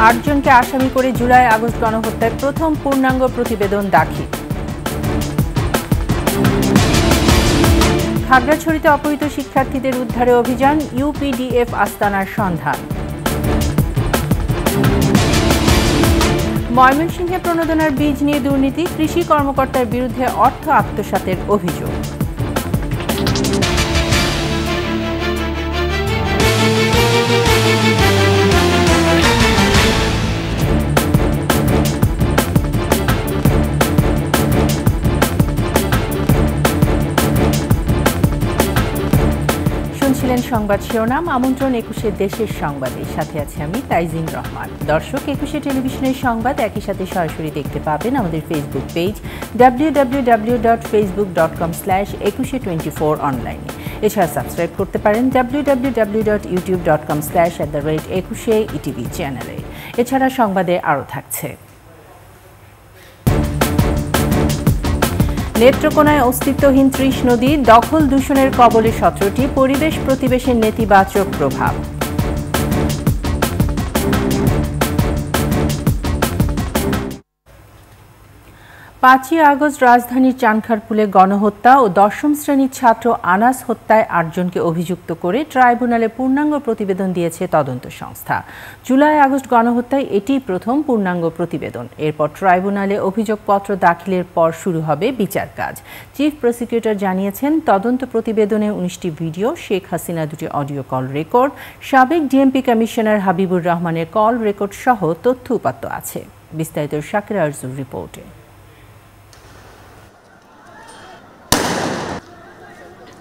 8 জনকে আসামি করে জুলাই আগস্ট গণহত্যার প্রথম পূর্ণাঙ্গ প্রতিবেদন দাখিল। খাগড়াছড়িতে অপহৃত শিক্ষার্থীদের উদ্ধারে অভিযান, ইউপিডিএফ আস্তানার সন্ধান। ময়মনসিংহে প্রণোদনার বীজ নিয়ে দুর্নীতি, কৃষি কর্মকর্তার বিরুদ্ধে অর্থ আত্মসাতের অভিযোগ। শুনছিলেন সংবাদ শিরোনাম। আমন্ত্রণ 21 দেশের সংবাদে, সাথে আছে আমি তাইজিন রহমান। দর্শক, 21 টেলিভিশনের সংবাদ একই সাথে সরাসরি দেখতে পাবেন আমাদের ফেসবুক পেজ www.facebook.com/2124 অনলাইনে। এছাড়া সাবস্ক্রাইব করতে পারেন www.youtube.com/@21etv চ্যানেলে। এছাড়া সংবাদে আরও থাকছে: নেত্রকোনায় অস্তিত্বহীন 30 নদী, দখল দূষণের কবলে 17টি, পরিবেশ প্রতিবেশের নেতিবাচক প্রভাব। 5ই আগস্ট রাজধানীর চানখারপুলে গণহত্যা ও 10ম শ্রেণীর ছাত্র আনাস হত্যায় 8 জনকে অভিযুক্ত করে ট্রাইব্যুনালে পূর্ণাঙ্গ প্রতিবেদন দিয়েছে তদন্ত সংস্থা। জুলাই আগস্ট গণহত্যায় এটি প্রথম পূর্ণাঙ্গ প্রতিবেদন। এরপর ট্রাইব্যুনালে অভিযোগপত্র দাখিলের পর শুরু হবে বিচার কাজ। চিফ প্রসিকিউটর জানিয়েছেন, তদন্ত প্রতিবেদনে 19টি ভিডিও, শেখ হাসিনা 2টি অডিও কল রেকর্ড, সাবেক ডিএমপি কমিশনার হাবিবুর রহমানের কল রেকর্ড সহ তথ্য উপাত্ত আছে। বিস্তারিত শাকিরা আরজুর রিপোর্টে।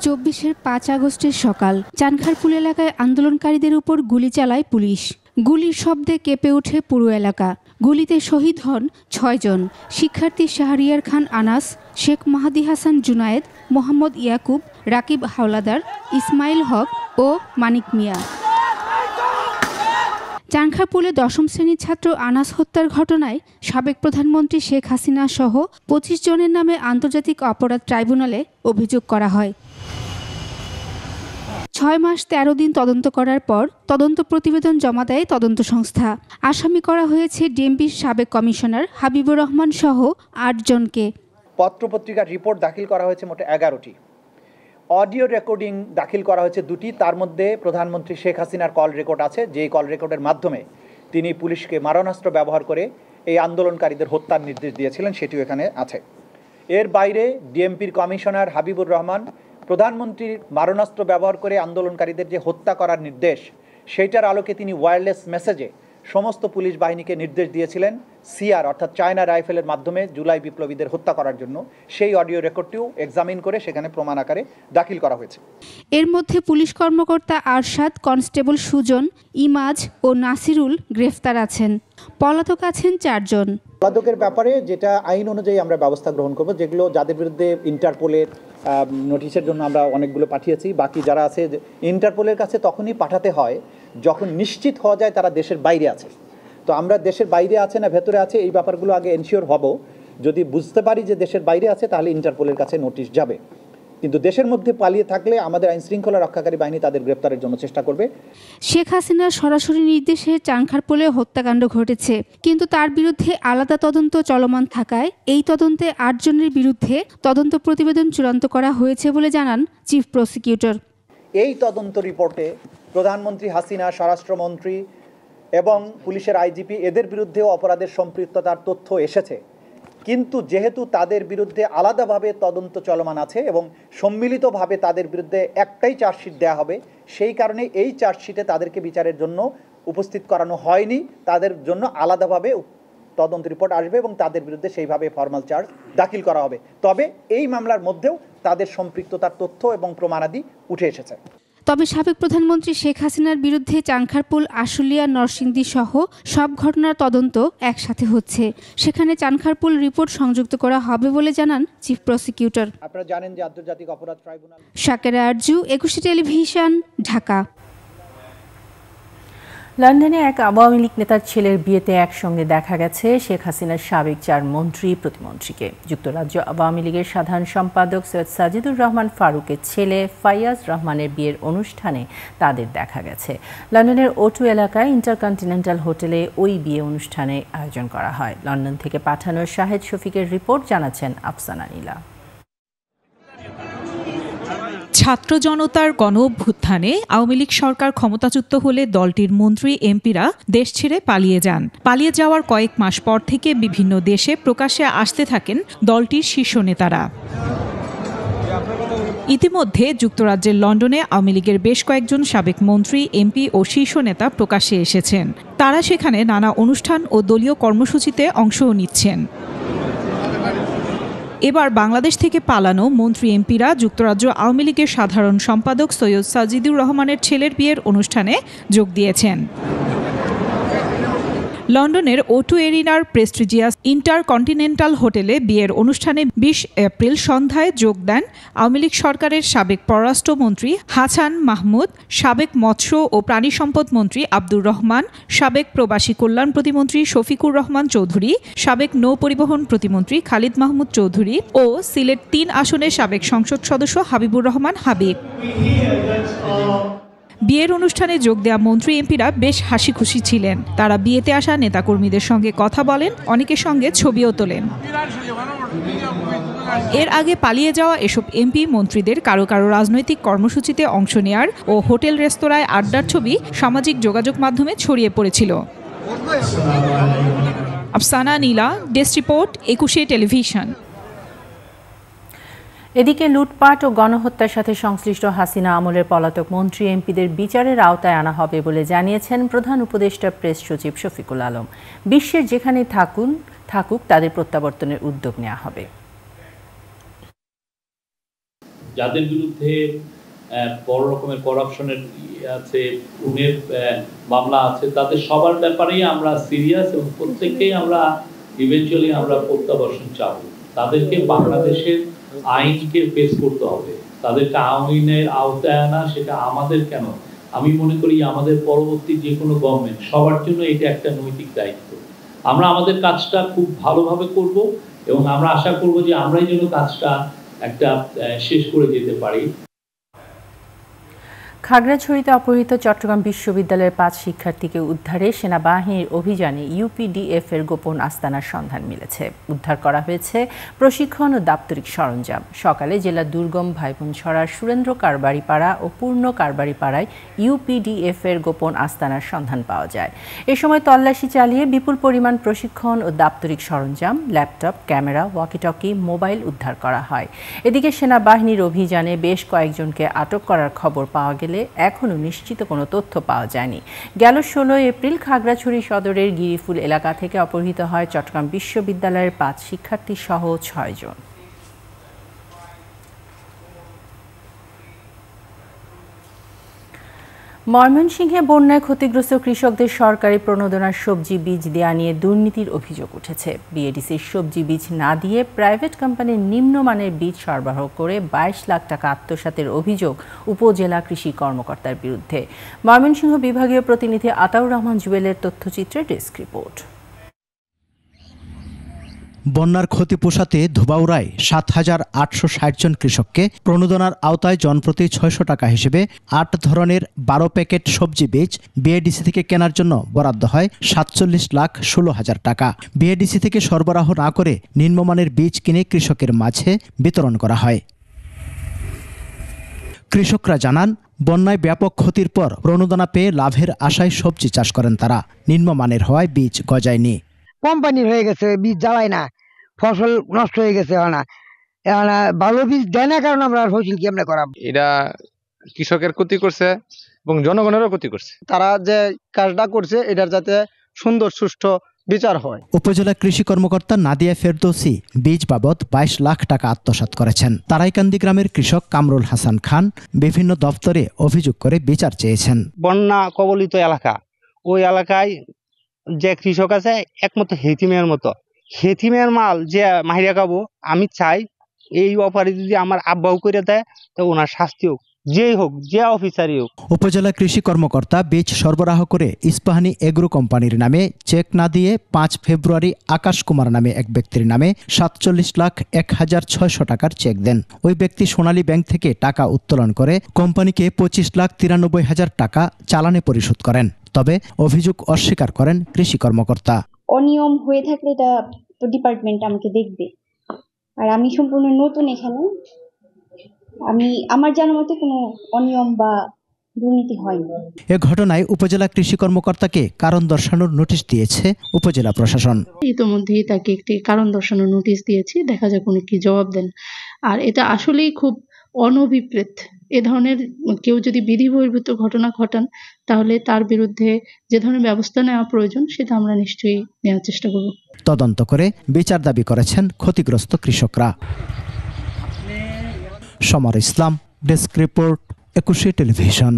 24 আগস্টের সকাল, চানখারপুল এলাকায় আন্দোলনকারীদের উপর গুলি চালায় পুলিশ। গুলির শব্দে কেঁপে ওঠে পুরো এলাকা। গুলিতে শহীদ হন 6 জন: শিক্ষার্থী শাহরিয়ার খান আনাস, শেখ মাহাদি হাসান জুনায়েদ, মোহাম্মদ ইয়াকুব, রাকিব হাওলাদার, ইসমাইল হক ও মানিক মিয়া। চানখারপুলে 10ম শ্রেণীর ছাত্র আনাস হত্যার ঘটনায় সাবেক প্রধানমন্ত্রী শেখ হাসিনা সহ 25 জনের নামে আন্তর্জাতিক অপরাধ ট্রাইব্যুনালে অভিযোগ করা হয়। 6 মাস 13 দিন তদন্ত করার পর তদন্ত প্রতিবেদন জমা দেয় তদন্ত সংস্থা। আসামি করা হয়েছে ডিএমপির সাবেক কমিশনার হাবিবুর রহমান সহ 8 জনকে। পত্রপত্রিকার রিপোর্ট দাখিল করা হয়েছে মোট 11টি। অডিও রেকর্ডিং দাখিল করা হয়েছে 2টি। তার মধ্যে প্রধানমন্ত্রী শেখ হাসিনার কল রেকর্ড আছে, যেই কল রেকর্ডের মাধ্যমে তিনি পুলিশকে মারণাস্ত্র ব্যবহার করে এই আন্দোলনকারীদের হত্যার নির্দেশ দিয়েছিলেন, সেটিও এখানে আছে। এর বাইরে ডিএমপির কমিশনার হাবিবুর রহমান প্রধানমন্ত্রীর মারণাস্ত্র ব্যবহার করে আন্দোলনকারীদের যে হত্যা করার নির্দেশ, সেইটার আলোকে তিনি ওয়্যারলেস মেসেজে সমস্ত পুলিশ বাহিনীকে নির্দেশ দিয়েছিলেন সিআর অর্থাৎ চায়না রাইফেলের মাধ্যমে জুলাই বিপ্লবীদের হত্যা করার জন্য। সেই অডিও রেকর্ডটিও এক্সামিন করে সেখানে প্রমাণ আকারে দাখিল করা হয়েছে। এর মধ্যে পুলিশ কর্মকর্তা আরশাদ, কনস্টেবল সুজন, ইমাজ ও নাসিরুল গ্রেফতার আছেন। পলাতক আছেন 4 জন। পলাতকের ব্যাপারে যেটা আইন অনুযায়ী আমরা ব্যবস্থা গ্রহণ করব, যেগুলো যাদের বিরুদ্ধে ইন্টারপোলের নোটিশের জন্য আমরা অনেকগুলো পাঠিয়েছি। বাকি যারা আছে, ইন্টারপোলের কাছে তখনই পাঠাতে হয় যখন নিশ্চিত হওয়া যায় তারা দেশের বাইরে আছে। তো আমরা দেশের বাইরে আছে না ভেতরে আছে এই ব্যাপারগুলো আগে এনশিওর হব। যদি বুঝতে পারি যে দেশের বাইরে আছে তাহলে ইন্টারপোলের কাছে নোটিশ যাবে, কিন্তু দেশের মধ্যে পালিয়ে থাকলে আমাদের আইন শৃঙ্খলা রক্ষাকারী বাহিনী তাদের গ্রেপ্তারের জন্য চেষ্টা করবে। শেখ হাসিনার সরাসরি নির্দেশে চানখারপুলে হত্যাকাণ্ড ঘটেছে, কিন্তু তার বিরুদ্ধে আলাদা তদন্ত চলমান থাকায় এই তদন্তে 8 জনের বিরুদ্ধে তদন্ত প্রতিবেদন চূড়ান্ত করা হয়েছে বলে জানান চিফ প্রসিকিউটর। এই তদন্ত রিপোর্টে প্রধানমন্ত্রী হাসিনা, স্বরাষ্ট্রমন্ত্রী এবং পুলিশের আইজিপি এদের বিরুদ্ধেও অপরাধের সম্পৃক্ততার তথ্য এসেছে, কিন্তু যেহেতু তাদের বিরুদ্ধে আলাদাভাবে তদন্ত চলমান আছে এবং সম্মিলিতভাবে তাদের বিরুদ্ধে একটাই চার্জশিট দেওয়া হবে, সেই কারণে এই চার্জশিটে তাদেরকে বিচারের জন্য উপস্থিত করানো হয়নি। তাদের জন্য আলাদাভাবে তদন্ত রিপোর্ট আসবে এবং তাদের বিরুদ্ধে সেইভাবে ফর্মাল চার্জ দাখিল করা হবে। তবে এই মামলার মধ্যেও তাদের সম্পৃক্ততার তথ্য এবং প্রমাণাদি উঠে এসেছে। তবে সাবেক প্রধানমন্ত্রী শেখ হাসিনার বিরুদ্ধে চানখারপুল, আশুলিয়া, নরসিংদী সহ সব ঘটনার তদন্ত একসাথে হচ্ছে। সেখানে চানখারপুল রিপোর্ট সংযুক্ত করা হবে বলে জানান চিফ প্রসিকিউটর। আপনারা জানেন যে আন্তর্জাতিক অপরাধ ট্রাইব্যুনাল। শাকিরা আরজু, 21 টেলিভিশন, ঢাকা। লন্ডনে এক আওয়ামী লীগ নেতার ছেলের বিয়েতে একসঙ্গে দেখা গেছে শেখ হাসিনার সাবেক 4 মন্ত্রী প্রতিমন্ত্রীকে। যুক্তরাজ্য আওয়ামী লীগের সাধারণ সম্পাদক সৈয়দ সাজিদুর রহমান ফারুকের ছেলে ফাইয়াজ রহমানের বিয়ের অনুষ্ঠানে তাদের দেখা গেছে। লন্ডনের O2 এলাকায় ইন্টারকন্টিনেন্টাল হোটেলে ওই বিয়ে অনুষ্ঠানে আয়োজন করা হয়। লন্ডন থেকে পাঠানো শাহেদ শফিকের রিপোর্ট, জানাচ্ছেন আফসানা নীলা। ছাত্র জনতার গণ অভ্যুত্থানে আওয়ামী লীগ সরকার ক্ষমতাচ্যুত হলে দলটির মন্ত্রী এমপিরা দেশ ছেড়ে পালিয়ে যান। পালিয়ে যাওয়ার কয়েক মাস পর থেকে বিভিন্ন দেশে প্রকাশ্যে আসতে থাকেন দলটির শীর্ষ নেতারা। ইতিমধ্যে যুক্তরাজ্যের লন্ডনে আওয়ামী লীগের বেশ কয়েকজন সাবেক মন্ত্রী, এমপি ও শীর্ষ নেতা প্রকাশ্যে এসেছেন। তারা সেখানে নানা অনুষ্ঠান ও দলীয় কর্মসূচিতে অংশও নিচ্ছেন। এবার বাংলাদেশ থেকে পালানো মন্ত্রী এমপিরা যুক্তরাজ্য আওয়ামী লীগের সাধারণ সম্পাদক সৈয়দ সাজিদুর রহমানের ছেলের বিয়ের অনুষ্ঠানে যোগ দিয়েছেন। লন্ডনের O2 এরিনার প্রেস্টিজিয়াস ইন্টারকন্টিনেন্টাল হোটেলে বিয়ের অনুষ্ঠানে 20 এপ্রিল সন্ধ্যায় যোগ দেন আওয়ামী লীগ সরকারের সাবেক পররাষ্ট্রমন্ত্রী হাসান মাহমুদ, সাবেক মৎস্য ও প্রাণী সম্পদ মন্ত্রী আব্দুর রহমান, সাবেক প্রবাসী কল্যাণ প্রতিমন্ত্রী শফিকুর রহমান চৌধুরী, সাবেক নৌ পরিবহন প্রতিমন্ত্রী খালিদ মাহমুদ চৌধুরী ও সিলেট 3 আসনের সাবেক সংসদ সদস্য হাবিবুর রহমান হাবিব। বিয়ের অনুষ্ঠানে যোগ দেওয়া মন্ত্রী এমপিরা বেশ হাসি খুশি ছিলেন। তারা বিয়েতে আসা নেতাকর্মীদের সঙ্গে কথা বলেন, অনেকের সঙ্গে ছবিও তোলেন। এর আগে পালিয়ে যাওয়া এসব এমপি মন্ত্রীদের কারো কারো রাজনৈতিক কর্মসূচিতে অংশ নেয়ার ও হোটেল রেস্তোরাঁয় আড্ডার ছবি সামাজিক যোগাযোগ মাধ্যমে ছড়িয়ে পড়েছিল। আফসানা নীলা, ডেস্ক রিপোর্ট, 21 টেলিভিশন। এদিকে লুটপাট ও গণহত্যার সাথে সংশ্লিষ্ট হাসিনা আমলের পলাতক মন্ত্রী এমপিদের বিচারের আওতায় আনা হবে বলে জানিয়েছেন প্রধান উপদেষ্টা প্রেস সচিব শফিকুল আলম। বিশ্বের যেখানে থাকুক তাদের প্রত্যাবর্তনের উদ্যোগ নেওয়া হবে। যাদের বিরুদ্ধে বড় রকমের করাপশনের আছে, খুনের মামলা আছে, তাদের সবার ব্যাপারেই আমরা সিরিয়াস এবং প্রত্যেককেই আমরা ইভেনচুয়ালি আমরা প্রত্যাবর্তন চাব। তাদেরকে বাংলাদেশের আইনকে পেশ করতে হবে, তাদেরকে আইনের আওতায় আনা, সেটা আমাদের কেন, আমি মনে করি আমাদের পরবর্তী যে কোনো গভর্নমেন্ট সবার জন্য এটা একটা নৈতিক দায়িত্ব। আমরা আমাদের কাজটা খুব ভালোভাবে করব এবং আমরা আশা করব যে আমরাই যেন কাজটা একটা শেষ করে যেতে পারি। খাগড়াছড়িতে অপহৃত চট্টগ্রাম বিশ্ববিদ্যালয়ের 5 শিক্ষার্থীকে উদ্ধারে সেনাবাহিনীর অভিযানে ইউপিডিএফ এর গোপন আস্তানার সন্ধান মিলেছে। উদ্ধার করা হয়েছে প্রশিক্ষণ ও দাপ্তরিক সরঞ্জাম। সকালে জেলার দুর্গম ভাইবোনছড়ার সুরেন্দ্র কারবারিপাড়া ও পূর্ণ কারবারিপাড়ায় ইউপিডিএফ এর গোপন আস্তানার সন্ধান পাওয়া যায়। এ সময় তল্লাশি চালিয়ে বিপুল পরিমাণ প্রশিক্ষণ ও দাপ্তরিক সরঞ্জাম, ল্যাপটপ, ক্যামেরা, ওয়াকিটকি, মোবাইল উদ্ধার করা হয়। এদিকে সেনাবাহিনীর অভিযানে বেশ কয়েকজনকে আটক করার খবর পাওয়া গেলে এখনও নিশ্চিত কোনো তথ্য পাওয়া যায়নি। গেল 16 এপ্রিল খাগড়াছড়ি সদরের গিরিফুল এলাকা থেকে অপহৃত হয় চট্টগ্রাম বিশ্ববিদ্যালয়ের 5 শিক্ষার্থী সহ 6 জন। ময়মনসিংহে বন্যায় ক্ষতিগ্রস্ত কৃষকদের সরকারি প্রণোদনার সবজি বীজ দেয়া নিয়ে দুর্নীতির অভিযোগ উঠেছে। বিএডিসির সবজি বীজ না দিয়ে প্রাইভেট কোম্পানির নিম্নমানের বীজ সরবরাহ করে 22 লাখ টাকা আত্মসাতের অভিযোগ উপজেলা কৃষি কর্মকর্তার বিরুদ্ধে। ময়মনসিংহ বিভাগীয় প্রতিনিধি আতাউর রহমান জুয়েলের তথ্যচিত্রে ডেস্ক রিপোর্ট। বন্যার ক্ষতি পোষাতে ধোবাউড়ায় 7,860 জন কৃষককে প্রণোদনার আওতায় জনপ্রতি 600 টাকা হিসেবে 8 ধরনের 12 প্যাকেট সবজি বীজ বিএডিসি থেকে কেনার জন্য বরাদ্দ হয় 47,16,000 টাকা। বিএডিসি থেকে সরবরাহ না করে নিম্নমানের বীজ কিনে কৃষকের মাঝে বিতরণ করা হয়। কৃষকরা জানান, বন্যায় ব্যাপক ক্ষতির পর প্রণোদনা পেয়ে লাভের আশায় সবজি চাষ করেন তারা। নিম্নমানের হওয়ায় বীজ গজায়নি। কোম্পানির হয়ে গেছে, বীজ জ্বালায় না, ফসল নষ্ট হয়ে গেছে। ভালো বীজ দেয় না, কারণ আমরা ফসল কি আমরা করাবো। এটা কৃষকের ক্ষতি করছে এবং জনগণেরও ক্ষতি করছে। তারা যে কাজটা করছে এটার যাতে সুন্দর সুষ্ঠু বিচার হয়। উপজেলা কৃষি কর্মকর্তা নাদিয়া ফেরদৌসি বীজ বাবদ 22 লাখ টাকা আত্মসাৎ করেছেন। তারাইকান্দি গ্রামের কৃষক কামরুল হাসান খান বিভিন্ন দপ্তরে অভিযোগ করে বিচার চেয়েছেন। বন্যা কবলিত এলাকা, ওই এলাকায় যে কৃষক আছে একমাত্র হেতিমের মাল যে মাহিরা খাবো, আমি চাই এই অপারে যদি আমার আব্বাও করে দেয় তো ওনার শাস্তিও যেই হোক, যে অফিসারই হোক। উপজেলা কৃষি কর্মকর্তা বীজ সরবরাহ করে ইস্পাহানি এগ্রো কোম্পানির নামে চেক না দিয়ে ৫ ফেব্রুয়ারি আকাশ কুমার নামে এক ব্যক্তির নামে ৪৭,০১,৬০০ টাকার চেক দেন। ওই ব্যক্তি সোনালী ব্যাংক থেকে টাকা উত্তোলন করে কোম্পানিকে ২৫,৯৩,০০০ টাকা চালানে পরিশোধ করেন। তবে অভিযোগ অস্বীকার করেন কৃষি কর্মকর্তা। অনিয়ম হয়ে থাকলে এটা তো ডিপার্টমেন্ট আমাকে দেখবে, আর আমি সম্পূর্ণ নতুন এখানে, আমার জানার মতে কোনো অনিয়ম বা দুর্নীতি হয়নি। এ ঘটনায় উপজেলা কৃষি কর্মকর্তাকে কারণ দর্শানোর নোটিশ দিয়েছে উপজেলা প্রশাসন। ইতোমধ্যেই তাকে একটি কারণ দর্শানোর নোটিশ দিয়েছি, দেখা যাক উনি কি জবাব দেন। আর এটা আসলেই খুব অনভিপ্রেত। এ ধরনের কেউ যদি বিধি বহির্ভূত ঘটনা ঘটান তাহলে তার বিরুদ্ধে যে ধরনের ব্যবস্থা নেওয়া প্রয়োজন সেটা আমরা নিশ্চয়ই নেওয়ার চেষ্টা করব। তদন্ত করে বিচার দাবি করেছেন ক্ষতিগ্রস্ত কৃষকরা। সমর ইসলাম, ডেস্ক রিপোর্ট, ২১ টেলিভিশন।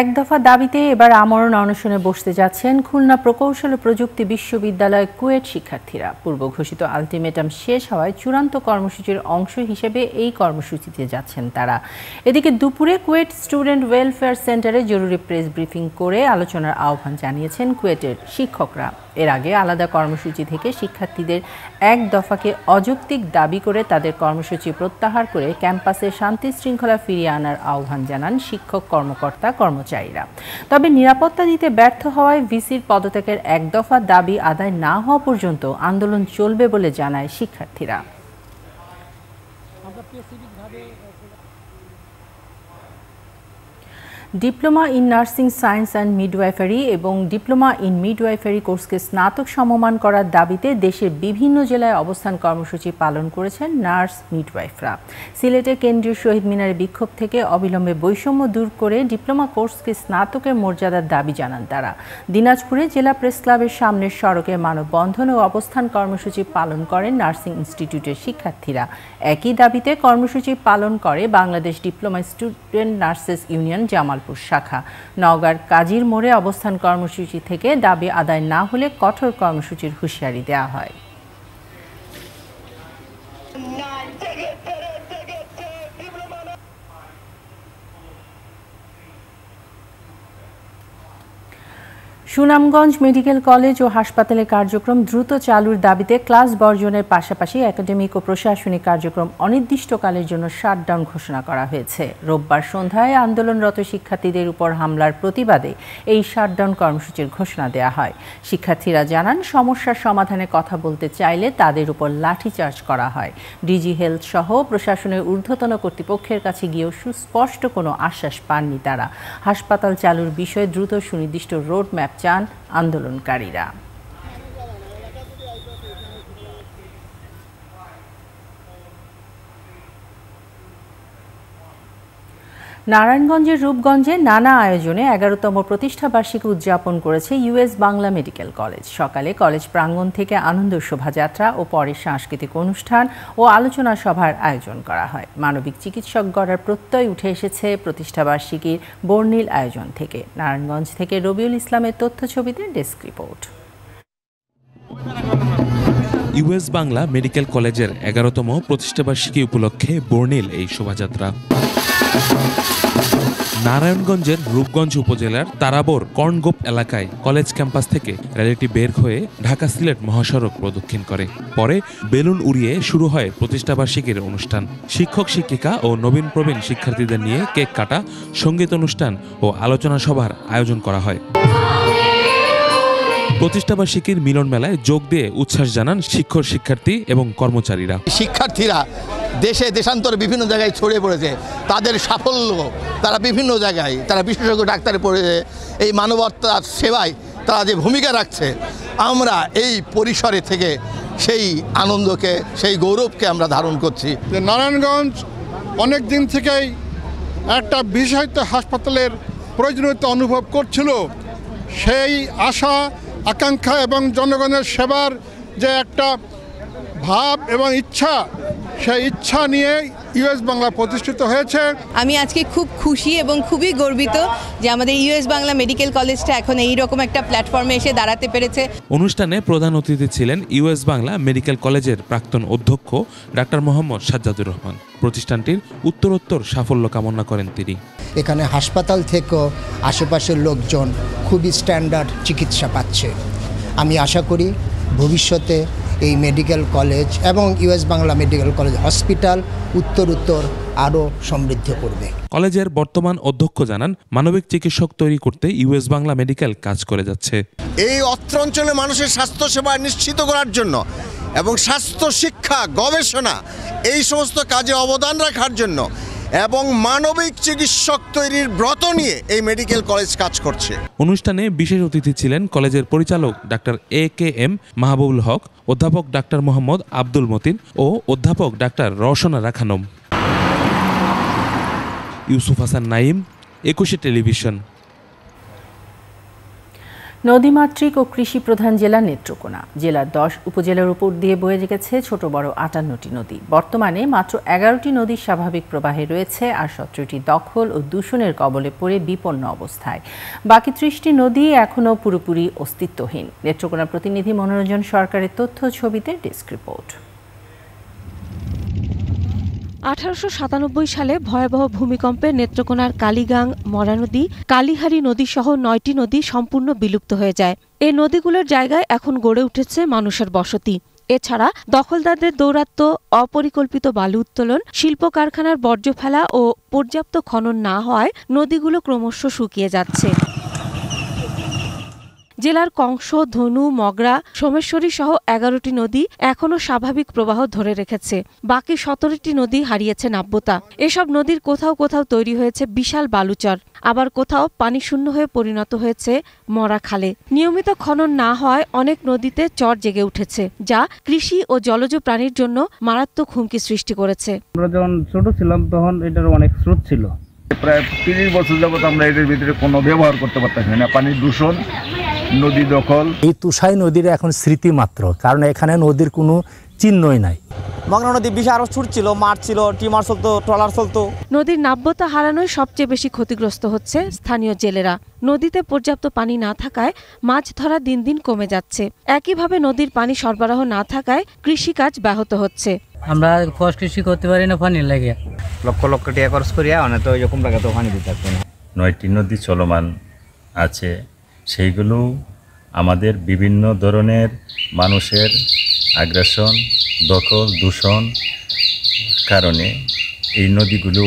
এক দফা দাবিতে এবার আমরণ অনশনে বসতে যাচ্ছেন খুলনা প্রকৌশল ও প্রযুক্তি বিশ্ববিদ্যালয় কুয়েট শিক্ষার্থীরা। পূর্ব ঘোষিত আলটিমেটাম শেষ হওয়ায় চূড়ান্ত কর্মসূচির অংশ হিসেবে এই কর্মসূচিতে যাচ্ছেন তারা। এদিকে দুপুরে কুয়েট স্টুডেন্ট ওয়েলফেয়ার সেন্টারে জরুরি প্রেস ব্রিফিং করে আলোচনার আহ্বান জানিয়েছেন কুয়েটের শিক্ষকরা। এর আগে আলাদা কর্মসূচি থেকে শিক্ষার্থীদের এক দফাকে অযৌক্তিক দাবি করে তাদের কর্মসূচি প্রত্যাহার করে ক্যাম্পাসে শান্তি শৃঙ্খলা ফিরিয়ে আনার আহ্বান জানান শিক্ষক কর্মকর্তা কর্মচারীরা। তবে নিরাপত্তা দিতে ব্যর্থ হওয়ায় ভিসির পদত্যাগের এক দফা দাবি আদায় না হওয়া পর্যন্ত আন্দোলন চলবে বলে জানায় শিক্ষার্থীরা। Diploma in nursing science and midwifery এবং ডিপ্লোমা ইন মিডওয়াইফারি কোর্সকে স্নাতক সমমান করার দাবিতে দেশের বিভিন্ন জেলায় অবস্থান কর্মসূচি পালন করেছেন নার্স মিডওয়াইফরা। সিলেটের কেন্দ্রীয় শহীদ মিনারে বিক্ষোভ থেকে অবিলম্বে বৈষম্য দূর করে ডিপ্লোমা কোর্সকে স্নাতকের মর্যাদার দাবি জানান তারা। দিনাজপুরে জেলা প্রেস ক্লাবের সামনের সড়কে মানববন্ধন ও অবস্থান কর্মসূচি পালন করেন নার্সিং ইনস্টিটিউটের শিক্ষার্থীরা। একই দাবিতে কর্মসূচি পালন করে Bangladesh diploma student nurses union Jamal শাখা। নওগাঁর কাজীর মোড়ে অবস্থান কর্মসূচি থেকে দাবি আদায় না হলে কঠোর কর্মসূচির হুঁশিয়ারি দেওয়া হয়। সুনামগঞ্জ মেডিকেল কলেজ ও হাসপাতালের কার্যক্রম দ্রুত চালুর দাবিতে ক্লাস বর্জনের পাশাপাশি একাডেমিক ও প্রশাসনিক কার্যক্রম অনির্দিষ্টকালের জন্য শাটডাউন ঘোষণা করা হয়েছে। রোববার সন্ধ্যায় আন্দোলনরত শিক্ষার্থীদের উপর হামলার প্রতিবাদে এই শাটডাউন কর্মসূচির ঘোষণা দেওয়া হয়। শিক্ষার্থীরা জানান, সমস্যার সমাধানে কথা বলতে চাইলে তাদের উপর লাঠিচার্জ করা হয়। ডিজি হেলথ সহ প্রশাসনের ঊর্ধ্বতন কর্তৃপক্ষের কাছে গিয়েও সুস্পষ্ট কোনো আশ্বাস পাননি তারা। হাসপাতাল চালুর বিষয়ে দ্রুত সুনির্দিষ্ট রোড ম্যাপ চান আন্দোলনকারীরা। নারায়ণগঞ্জের রূপগঞ্জে নানা আয়োজনে ১১তম প্রতিষ্ঠাবার্ষিকী উদযাপন করেছে ইউএস বাংলা মেডিকেল কলেজ। সকালে কলেজ প্রাঙ্গণ থেকে আনন্দ শোভাযাত্রা ও পরে সাংস্কৃতিক অনুষ্ঠান ও আলোচনা সভার আয়োজন করা হয়। মানবিক চিকিৎসক গড়ার প্রত্যয় উঠে এসেছে প্রতিষ্ঠাবার্ষিকীর বর্ণিল আয়োজন থেকে। নারায়ণগঞ্জ থেকে রবিউল ইসলামের তথ্যছবিতে desk report. US Bangla medical college ১১তম প্রতিষ্ঠাবার্ষিকী উপলক্ষে বর্ণিল এই শোভাযাত্রা নারায়ণগঞ্জের রূপগঞ্জ উপজেলার তারাবর কর্ণগোপ এলাকায় কলেজ ক্যাম্পাস থেকে র্যালিটি বের হয়ে ঢাকা সিলেট মহাসড়ক প্রদক্ষিণ করে। পরে বেলুন উড়িয়ে শুরু হয় প্রতিষ্ঠাবার্ষিকীর অনুষ্ঠান। শিক্ষক শিক্ষিকা ও নবীন প্রবীণ শিক্ষার্থীদের নিয়ে কেক কাটা, সঙ্গীত অনুষ্ঠান ও আলোচনা সভার আয়োজন করা হয়। প্রতিষ্ঠাবার্ষিকীর মিলন মেলায় যোগ দিয়ে উচ্ছ্বাস জানান শিক্ষক শিক্ষার্থী এবং কর্মচারীরা। শিক্ষার্থীরা দেশে দেশান্তরে বিভিন্ন জায়গায় ছড়িয়ে পড়েছে, তাদের সাফল্য তারা বিভিন্ন জায়গায়, তারা বিশেষজ্ঞ ডাক্তারে পড়েছে, এই মানবতার সেবায় তারা যে ভূমিকা রাখছে, আমরা এই পরিসরে থেকে সেই আনন্দকে, সেই গৌরবকে আমরা ধারণ করছি। নারায়ণগঞ্জ অনেক দিন থেকেই একটা বিশেষায়িত হাসপাতালের প্রয়োজনীয়তা অনুভব করছিল। সেই আশা আকাঙ্ক্ষা এবং জনগণের সেবার যে একটা ভাব এবং ইচ্ছা, সেই ইচ্ছা নিয়ে ইউএস বাংলা প্রতিষ্ঠিত হয়েছে। আমি আজকে খুব খুশি এবং খুবই গর্বিত যে আমাদের ইউএস বাংলা মেডিকেল কলেজটা এখন এইরকম একটা প্ল্যাটফর্মে এসে দাঁড়াতে পেরেছে। অনুষ্ঠানে প্রধান অতিথি ছিলেন ইউএস বাংলা মেডিকেল কলেজের প্রাক্তন অধ্যক্ষ ডাক্তার মোহাম্মদ সাজ্জাদুর রহমান। প্রতিষ্ঠানটির উত্তরোত্তর সাফল্য কামনা করেন তিনি। এখানে হাসপাতাল থেকেও আশেপাশের লোকজন খুবই স্ট্যান্ডার্ড চিকিৎসা পাচ্ছে। আমি আশা করি ভবিষ্যতে এই মেডিকেল কলেজ এবং US Bangla medical college hospital উত্তরোত্তর আরও সমৃদ্ধ করবে। কলেজের বর্তমান অধ্যক্ষ জানান, মানবিক চিকিৎসক তৈরি করতে ইউএস বাংলা মেডিকেল কাজ করে যাচ্ছে। এই অত্র অঞ্চলে মানুষের স্বাস্থ্যসেবা নিশ্চিত করার জন্য এবং স্বাস্থ্য শিক্ষা গবেষণা এই সমস্ত কাজে অবদান রাখার জন্য এবং মানবিক চিকিৎসক তৈরির ব্রত নিয়ে এই মেডিকেল কলেজ কাজ করছে। অনুষ্ঠানে বিশেষ অতিথি ছিলেন কলেজের পরিচালক ডাক্তার AKM মাহবুবুল হক, অধ্যাপক ডাক্তার মোহাম্মদ আব্দুল মতিন ও অধ্যাপক ডাক্তার রওশনা খানম। ইউসুফ হাসান নাইম, একুশে টেলিভিশন। নদীমাতৃক ও কৃষি প্রধান জেলা নেত্রকোনা। জেলার 10 উপজেলার উপর দিয়ে বয়ে গেছে ছোট বড় 58টি নদী। বর্তমানে মাত্র 11টি নদী স্বাভাবিক প্রবাহে রয়েছে, আর 17টি দখল ও দূষণের কবলে পড়ে বিপন্ন অবস্থায়। বাকি 30টি নদী এখনও পুরোপুরি অস্তিত্বহীন। নেত্রকোনা প্রতিনিধি মনোরঞ্জন সরকারের তথ্য ছবিতে ডেস্ক রিপোর্ট। 1897 সালে ভয়াবহ ভূমিকম্পে নেত্রকোনার কালীগাং, মরা নদী, কালীহারি নদী সহ 9টি নদী সম্পূর্ণ বিলুপ্ত হয়ে যায়। এই নদীগুলোর জায়গায় এখন গড়ে উঠেছে মানুষের বসতি। এছাড়া দখলদারদের দৌরাত্ম্য, অপরিকল্পিত বালু উত্তোলন, শিল্প কারখানার বর্জ্য ফেলা ও পর্যাপ্ত খনন না হওয়ায় নদীগুলো ক্রমশ শুকিয়ে যাচ্ছে। জেলার কংস, ধনু, মগরা, সোমেশ্বরী সহ 11টি নদী এখনও স্বাভাবিক প্রবাহ ধরে রেখেছে। বাকি 17টি নদী হারিয়েছে নাব্যতা। এসব নদীর কোথাও কোথাও তৈরি হয়েছে বিশাল বালুচর, আবার কোথাও পানি শূন্য হয়ে পরিণত হয়েছে মরা খালে। নিয়মিত খনন না হওয়ায় অনেক নদীতে চর জেগে উঠেছে, যা কৃষি ও জলজ প্রাণীর জন্য মারাত্মক হুমকি সৃষ্টি করেছে। আমরা যখন ছোট ছিলাম তখন এটার অনেক স্রোত ছিল। প্রায় 30 বছর যাবত আমরা এটার ভিতরে কোনো ব্যবহার করতে পারতেছি না। পানির দূষণ, নদী দখল। এই তুষাই নদীর এখন স্মৃতি মাত্র, কারণ এখানে নদীর কোনো চিহ্নই নাই। মগ্না নদী বেশি আরো ছুট ছিল, মাঠ ছিল, টিমার চলতো, ট্রলার চলতো। নদীর নাব্যতা হারানোয় সবচেয়ে বেশি ক্ষতিগ্রস্ত হচ্ছে স্থানীয় জেলেরা। নদীতে পর্যাপ্ত পানি না থাকায় মাছ ধরা দিন দিন কমে যাচ্ছে। একইভাবে নদীর পানি সরবরাহ না থাকায় কৃষিকাজ ব্যাহত হচ্ছে। আমরা ফসল কৃষি করতে পারি না পানি লাগে। লক্ষ লক্ষ টাকা খরচ করিয়া অনেক তো এরকম টাকা তো পানি দিতে পারবে না। 9টি নদী চলমান আছে, সেইগুলো আমাদের বিভিন্ন ধরনের মানুষের আগ্রাসন, দখল, দূষণ কারণে এই নদীগুলো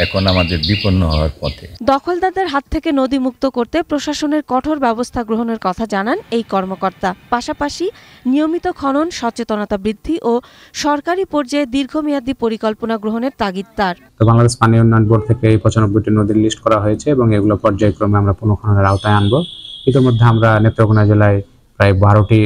এখন আমাদের বিপন্ন হওয়ার পথে। দখলদারদের হাত থেকে নদী মুক্ত করতে প্রশাসনের কঠোর ব্যবস্থা গ্রহণের কথা জানান এই কর্মকর্তা। পাশাপাশি নিয়মিত খনন, সচেতনতা বৃদ্ধি ও সরকারি পর্যায়ে দীর্ঘমেয়াদী পরিকল্পনা গ্রহণের তাগিদ তার। বাংলাদেশ পানি উন্নয়ন বোর্ড থেকে এই 95টি নদীর লিস্ট করা হয়েছে এবং এগুলো পর্যায়ক্রমে আমরা পুনঃখননের আওতায় আনবো। ইতিমধ্যে আমরা নেত্রকোনা জেলায় প্রায় 12টি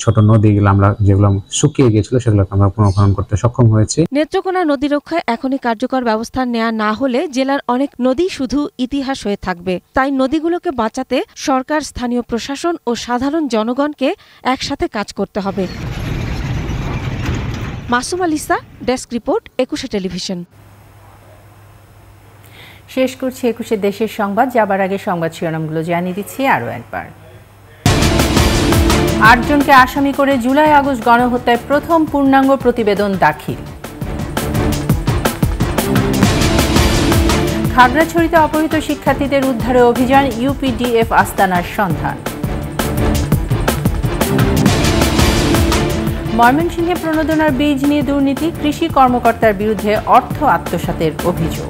ছোট নদীগুলো আমরা যেগুলো শুকিয়ে গিয়েছিল সেগুলোকে আমরা পুনঃখনন করতে সক্ষম হয়েছি। নেত্রকোনা নদী রক্ষায় এখনই কার্যকর ব্যবস্থা নেওয়া না হলে জেলার অনেক নদী শুধু ইতিহাস হয়ে থাকবে। তাই নদীগুলোকে বাঁচাতে সরকার, স্থানীয় প্রশাসন ও সাধারণ জনগণকে একসাথে কাজ করতে হবে। মাসুম আলিসা, ডেস্ক রিপোর্ট, একুশে টেলিভিশন। শেষ করছি একুশে দেশের সংবাদ। যাবার আগে সংবাদ শিরোনামগুলো জানিয়ে দিচ্ছি আরও একবার। 8 জনকে আসামি করে জুলাই আগস্ট গণহত্যায় প্রথম পূর্ণাঙ্গ প্রতিবেদন দাখিল। খাগড়াছড়িতে অপহৃত শিক্ষার্থীদের উদ্ধারে অভিযান, ইউপিডিএফ আস্তানার সন্ধান। ময়মনসিংহে প্রণোদনার বীজ নিয়ে দুর্নীতি, কৃষি কর্মকর্তার বিরুদ্ধে অর্থ আত্মসাতের অভিযোগ।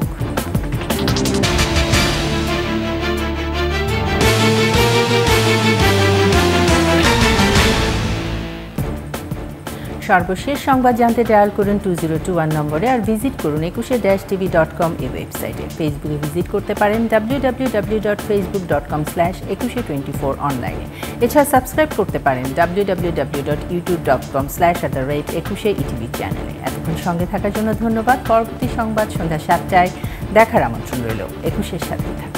সর্বশেষ সংবাদ জানতে ডায়াল করুন 2021 নম্বরে, আর ভিজিট করুন ekushe-tv.com এই ওয়েবসাইটে। ফেসবুকে ভিজিট করতে পারেন www.facebook.com/ekushe24 অনলাইনে। এছাড়া সাবস্ক্রাইব করতে পারেন www.youtube.com/@ekushe-etv চ্যানেলে। এতক্ষণ সঙ্গে থাকার জন্য ধন্যবাদ। পরবর্তী সংবাদ সন্ধ্যা 7টায় দেখার আমন্ত্রণ রইল। একুশের সাথে থাকুন।